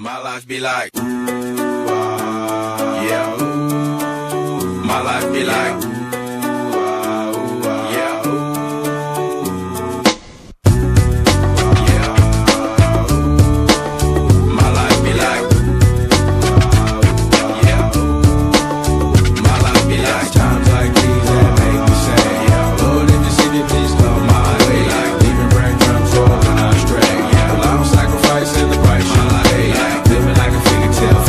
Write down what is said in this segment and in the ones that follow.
My life be like, ooh, yeah, ooh. My life be like, ooh, yeah, ooh. Yeah, ooh. My life be like, yeah, ooh. My life be like times like these that make me say, yeah, Lord, if you see me, please come my way. Like leaving breadcrumbs rolling astray. Yeah, a long sacrifice in the price you pay. Like living like a figure tale.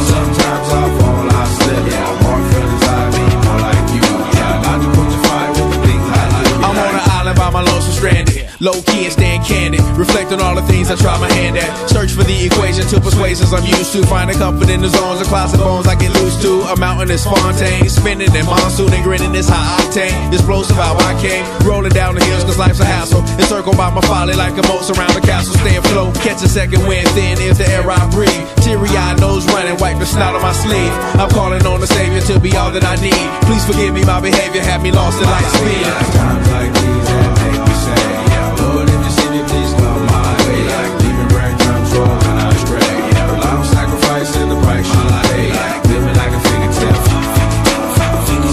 Sometimes I fall, I slip. Yeah, more feelings I mean, more like you. Yeah, not to put your fire with the things I like. I'm on an island by my lonesome stranded. Low key and staying candid. Reflect on all the things I try my hand at. Search for the equation to persuasions I'm used to. Finding comfort in the zones of closet bones I get loose to. A mountain is Fontaine. Spinning in monsoon and grinning is high octane. Explosive how I came. Rolling down the hills cause life's a hassle. Encircled by my folly like a moat around the castle. Stay afloat. Catch a second wind thin is the air I breathe. Teary-eyed nose running. Wipe the snot on my sleeve. I'm calling on the Savior to be all that I need. Please forgive me my behavior. Had me lost in light speed. Times like these that make me say, yeah, Lord, if you see me, please come my way. Like leaving breadcrumbs rolling astray. Yeah, a long sacrifice in the price you pay. Like living like a figure tale.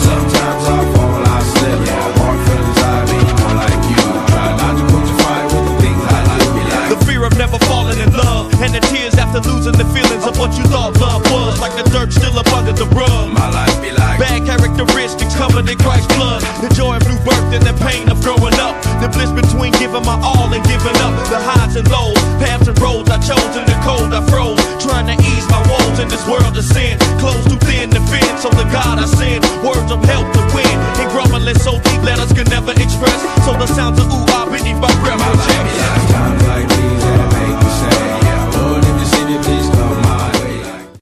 Sometimes I fall, I slip. Yeah, more feelings I mean, more like you. Try not to put your fire with the things I like. Be like the fear of never falling in love, and the tears after losing the feelings of what you thought love was. Like the dirt still up under the rug. my life be like. Bad characteristics covered in Christ's blood. The joy of new birth and the pain of growing up. The bliss between giving my all and giving up. The highs and lows, paths and roads I chose. In the cold I froze, trying to ease my woes in this world of sin. Clothes too thin to fit, so the God I send words of help to win. And grumbling so deep letters can never express. So the sounds